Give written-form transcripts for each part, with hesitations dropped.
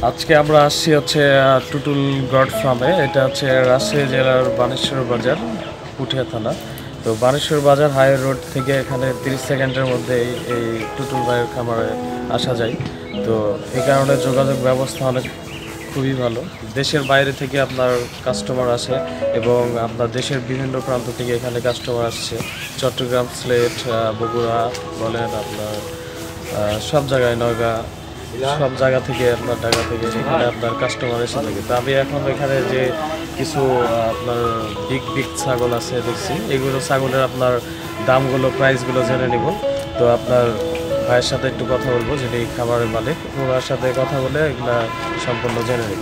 আজকে আমরা আসছি হচ্ছে টুটুল গড ফার্মে। এটা হচ্ছে রাজশাহী জেলার বানেশ্বর বাজার, পুঠিয়া থানা। তো বানেশ্বর বাজার হাই রোড থেকে এখানে 30 সেকেন্ডের মধ্যে এই টুটুল ভাইয়ের খামারে আসা যায়। তো এই কারণে যোগাযোগ ব্যবস্থা অনেক খুবই ভালো। দেশের বাইরে থেকে আপনার কাস্টমার আসে এবং আপনার দেশের বিভিন্ন প্রান্ত থেকে এখানে কাস্টমার আসছে। চট্টগ্রাম, সিলেট, বগুড়া বলেন, আপনার সব জায়গায়, নয়গা, সব জায়গা থেকে, আপনার ঢাকা থেকে এখানে আপনার কাস্টমার এসে থাকে। তো আমি এখন এখানে যে কিছু আপনার বিগ ছাগল আছে দেখছি, এগুলো ছাগলের আপনার দামগুলো, প্রাইসগুলো জেনে নিব। তো আপনার ভাইয়ের সাথে একটু কথা বলবো, যিনি খামারের মালিক, ওনার সাথে কথা বলে এগুলা সম্পূর্ণ জেনে নিব।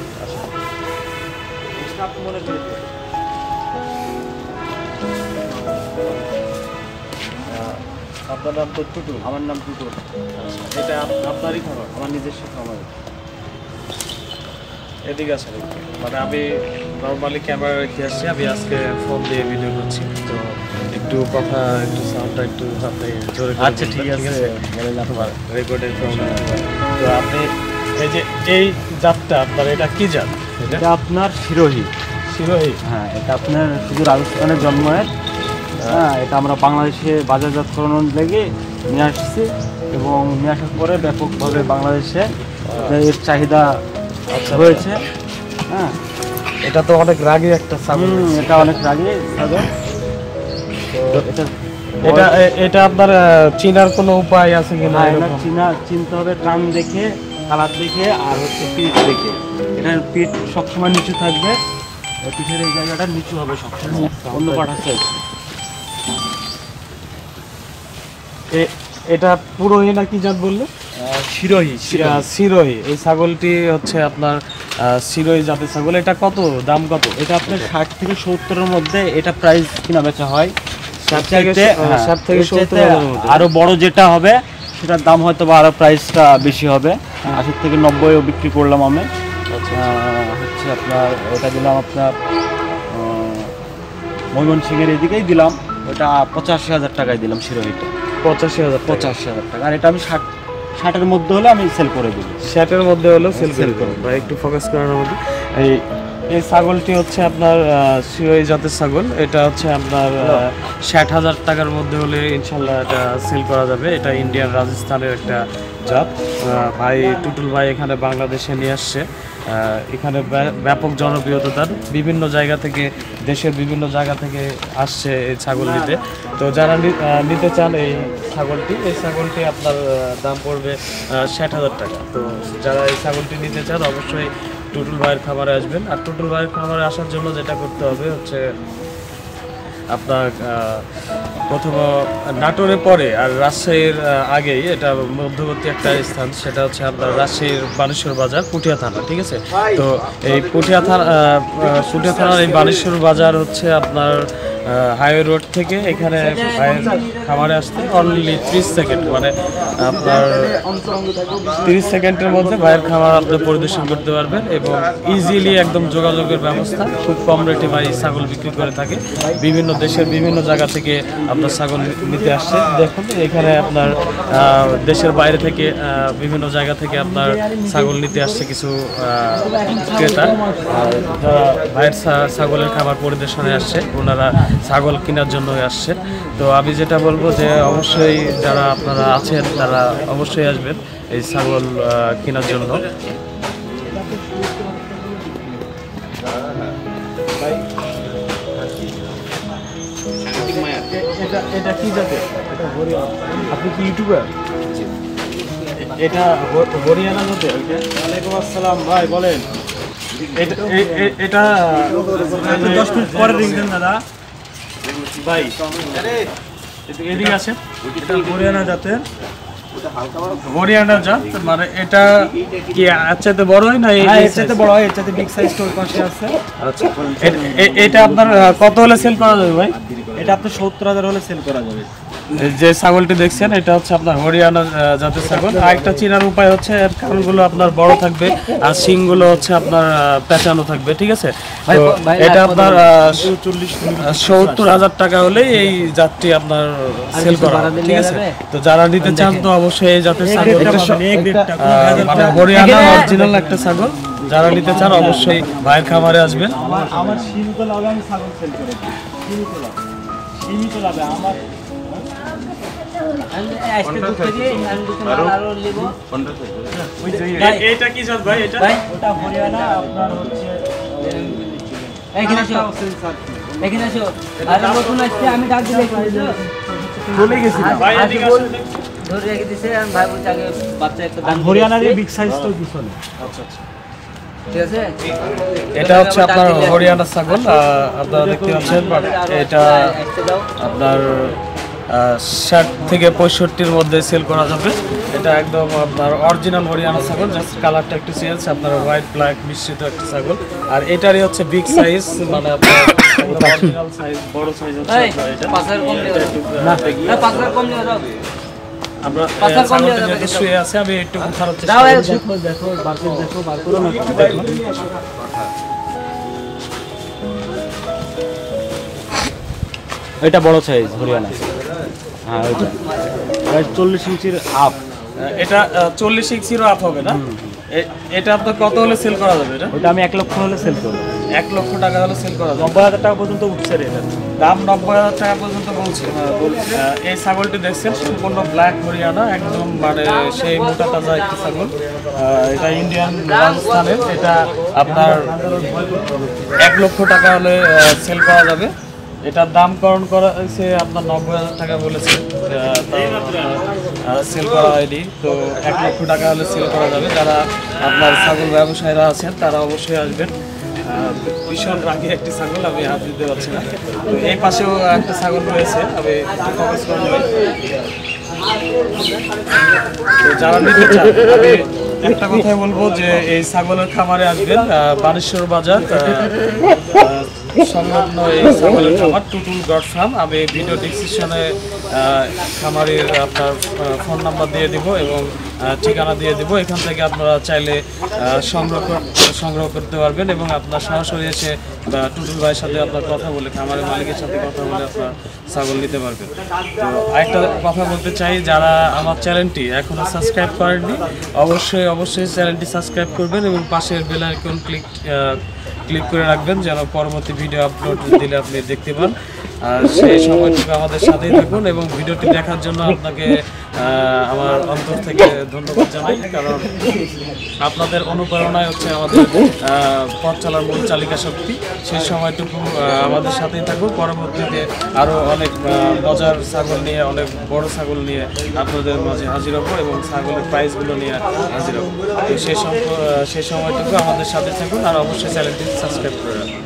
আপনার নাম তো টুটুল? আমার নাম টুটুল। এটা আপনারই খাবার? আমার নিজস্ব খাবার। এদিকে আছে মানে আমি নর্মালি ক্যামেরা রেখে আসছি, আমি আজকে ফোন দিয়ে ভিডিও করছি। তো একটু কথা, একটু সাউন্ডটা একটু আপনি জোরে করে। আচ্ছা ঠিক আছে, রেকর্ডের প্রবলেম। তো আপনি এই যে এই জাতটা আপনার, এটা কি জাত? এটা আপনার শিরোহী। শিরোহী? হ্যাঁ, এটা আপনার শুধু রাজস্থানের জন্মের। হ্যাঁ, এটা আমরা বাংলাদেশে বাজারজাতকরণ লেগে নিয়ে আসছি এবং নিয়ে আসার পরে ব্যাপকভাবে বাংলাদেশে এর চাহিদা হয়েছে। হ্যাঁ, এটা তো অনেক রাগী একটা ছাগল। এটা অনেক রাগী ছাগল। তো এটা এটা আপনার চিনার কোনো উপায় আছে কিনা? চিনতে হবে টান দেখে, কালার দেখে, আর হচ্ছে পিঠ দেখে। এটার পিঠ সবসময় নিচু থাকবে, পিঠের এই জায়গাটা নিচু হবে সবসময়, অন্য পাঠার চাইছে। এটা পুরোহি না কি জাত বললে? শিরোহী। শিরোহী। এই ছাগলটি হচ্ছে আপনার শিরোহী জাতের ছাগল। এটা কত দাম? কত? এটা আপনার 60 থেকে 70-এর মধ্যে এটা প্রাইস কিনা বেচা হয়। 60 থেকে 70 আরো বড় যেটা হবে সেটার দাম হয়তো বা আরো প্রাইসটা বেশি হবে। 80 থেকে 90-ও বিক্রি করলাম আমি। হচ্ছে আপনার ওটা দিলাম আপনার ময়মনসিংহের এদিকেই দিলাম, ওটা 85,000 টাকায় দিলাম শিরোহিটা। 85,000 টাকা। আর এটা আমি 60-এর মধ্যে হলে আমি সেল করে দেবো। 60-এর মধ্যে হলে সেল করবো ভাই, একটু ফোকাস করানোর মধ্যে। এই ছাগলটি হচ্ছে আপনার শিরোহী জাতের ছাগল। এটা হচ্ছে আপনার 60,000 টাকার মধ্যে হলে ইনশাল্লাহ এটা সেল করা যাবে। এটা ইন্ডিয়ান রাজস্থানের একটা জাত। ভাই টুটুল ভাই এখানে বাংলাদেশে নিয়ে আসছে। এখানে ব্যাপক জনপ্রিয়তা তার, বিভিন্ন জায়গা থেকে, দেশের বিভিন্ন জায়গা থেকে আসছে এই ছাগল নিতে। তো যারা নিতে চান এই ছাগলটি আপনার দাম পড়বে 60,000 টাকা। তো যারা এই ছাগলটি নিতে চান অবশ্যই টুটুল ভাইয়ের খামারে আসবেন। আর টুটুল ভাইয়ের খামারে আসার জন্য যেটা করতে হবে হচ্ছে আপনার প্রথম নাটোরের পরে আর রাজশাহীর আগেই, এটা মধ্যবর্তী একটা স্থান, সেটা হচ্ছে আপনার রাজশাহীর বানেশ্বর বাজার, পুঠিয়া থানা। ঠিক আছে? তো এই পুঠিয়া থানার এই বানেশ্বর বাজার হচ্ছে আপনার হাইওয়ে রোড থেকে এখানে ভাইয়ের খামারে আসতে অনলি 30 সেকেন্ড, মানে আপনার 30 সেকেন্ডের মধ্যে ভাইয়ের খামার আপনি পরিদর্শন করতে পারবেন এবং ইজিলি একদম যোগাযোগের ব্যবস্থা। খুব কম রেটে ভাই ছাগল বিক্রি করে থাকে। বিভিন্ন দেশের বিভিন্ন জায়গা থেকে আপনার ছাগল নিতে আসছে। দেখুন এখানে আপনার দেশের বাইরে থেকে বিভিন্ন জায়গা থেকে আপনার ছাগল নিতে আসছে কিছু ক্রেতা, যারা ভাইয়ের ছাগলের খামার পরিদর্শনে আসছে, ওনারা ছাগল কেনার জন্য আসছে। তো আমি যেটা বলবো যে অবশ্যই যারা আপনারা আছেন তারা অবশ্যই আসবেন এই ছাগল কেনার জন্য। এটা কি জাতে? আপনি কি ইউটিউবার? এটা হরিয়ানা জাতে? ওয়ালাইকুম আসসালাম ভাই, বলেন। এটা 10 মিনিট পরে দেখবেন দাদা ভাই। এদিকে আছে, এটা হরিয়ানা জাতের। হরিয়ানা জাত মানে এটা কি এর চাইতে বড় হয় না? এর চাইতে বড় হয়, এর চাইতে বিগ সাইজ তো পাশে আছে। আচ্ছা, এটা আপনার কত হলে সেল করা যাবে ভাই? এটা আপনি 70,000 হলে সেল করা যাবে। এই যে ছাগলটি দেখছেন এটা হচ্ছে আপনার হরিয়ানা জাতের ছাগল। আরেকটা চেনার উপায় হচ্ছে এর কানগুলো আপনার বড় থাকবে আর শিংগুলো হচ্ছে আপনার পেঁচানো থাকবে, ঠিক আছে? তো এটা আপনার 70,000 টাকা হলে এই জাতটি আপনার সেল করা হবে, ঠিক আছে? তো যারা নিতে চান তো অবশ্যই এই জাতের ছাগল, মানে হরিয়ানা অরিজিনাল একটা ছাগল, যারা নিতে চান অবশ্যই ভাইয়ের খামারে আসবেন। আমার সীমিত লাভে আমি ছাগল সেল করে দিই, সীমিত লাভে আমার এটা কি জাত ভাই? এটা ওটা হরিয়ানা আপনার হচ্ছে এখানে আসো। আরে নতুন আসছে, আমি ডাক দিলে চলে গেছি ভাই এদিকে আসুন। ধরে রেখে দিছে, আমি ভাই বলছি আগে বাচ্চা একটা দাম হরিয়ানার বিগ সাইজ তো পিছনে। আচ্ছা আচ্ছা, ঠিক আছে। এটা হচ্ছে আপনার হরিয়ানা ছাগল, আপনারা দেখতে পাচ্ছেন। এটা একটা দাও। আপনার 60 থেকে 65-র মধ্যে সেল করা যাবে। এটা একদম আপনার অরিজিনাল হরিয়ানা ছাগল, জাস্ট কালারটা একটু চেঞ্জ, আপনার হোয়াইট ব্ল্যাক মিশ্রিত একটা ছাগল। আর এটারই হচ্ছে বিগ সাইজ, মানে আপনার অরিজিনাল সাইজ, বড় সাইজ হচ্ছে এই, আপনার এটা। 5,000 কম দিও। না, 5,000 কম দিও দাও। আমরা পাঁচটা কম ছাগলটা দেওয়া যেহেতু যাবে। শুয়ে আছে, আমি একটু উঠানোর চেষ্টা দাও, করব। দেখো দেখো বারকোড দেখো, বারকোড না দেখো। এটা বড় সাইজ হরিয়ানা। হ্যাঁ ওইটা 40 ইঞ্চির আপ। এটা 40 ইঞ্চিরও আপ হবে না? এটা আপনার কত হলে সেল করা যাবে? এটা ওইটা আমি 1 লক্ষ হলে সেল করবো। 1 লক্ষ টাকা হলে সেল করা যাবে। 90,000 টাকা পর্যন্ত উঠছে রে এটা দাম 90,000 টাকা পর্যন্ত বলছে। এই ছাগলটি দেখছেন সম্পূর্ণ ব্ল্যাক হরিয়ানা, একদম মানে সেই মোটা তাজা একটি ছাগল। এটা ইন্ডিয়ান রাজস্থানের। এটা আপনার 1 লক্ষ টাকা হলে সেল করা যাবে। এটার দামকরণ করা হয়েছে আপনার 90,000 টাকা বলেছে, সেল করা হয়নি। তো 1 লক্ষ টাকা হলে সেল করা যাবে। যারা আপনার ছাগল ব্যবসায়ীরা আছেন তারা অবশ্যই আসবেন। ভীষণ রাগী একটি ছাগল, আমি হাত দিতে পারছি না। তো এই পাশেও একটা ছাগল রয়েছে, আমি একটু ফোকাস করে নেব। তো যারা নিতে চান, আমি একটা কথাই বলবো যে এই ছাগলের খামারে আসবেন, বানেশ্বর বাজার সংলগ্ন এই ছাগলের খামার টুটুল গড ফার্ম। আমি ভিডিও ডিসক্রিপশনে খামারের আপনার ফোন নাম্বার দিয়ে দিব এবং ঠিকানা দিয়ে দিব। এখান থেকে আপনারা চাইলে সংগ্রহ করতে পারবেন এবং আপনার সরাসরি এসে টুটুল ভাইয়ের সাথে আপনার কথা বলে, খামারের মালিকের সাথে কথা বলে আপনার ছাগল নিতে পারবেন। তো আরেকটা কথা বলতে চাই, যারা আমার চ্যানেলটি এখনও সাবস্ক্রাইব করেননি অবশ্যই চ্যানেলটি সাবস্ক্রাইব করবেন এবং পাশের বেল আইকন ক্লিক করে রাখবেন, যেন পরবর্তী ভিডিও আপলোড দিলে আপনি দেখতে পান। আর সেই সময়টুকু আমাদের সাথেই থাকুন এবং ভিডিওটি দেখার জন্য আপনাকে আমার অন্তর থেকে ধন্যবাদ জানাই, কারণ আপনাদের অনুপ্রেরণায় হচ্ছে আমাদের পথ চলার মূল চালিকা শক্তি। সেই সময়টুকু আমাদের সাথেই থাকুন। পরবর্তীতে আরও অনেক মজার ছাগল নিয়ে, অনেক বড় ছাগল নিয়ে আপনাদের মাঝে হাজির হবো এবং ছাগলের প্রাইসগুলো নিয়ে হাজির হবো। তো সেই সময়টুকু আমাদের সাথে থাকুন আর অবশ্যই চ্যানেলটি সাবস্ক্রাইব করে রাখুন।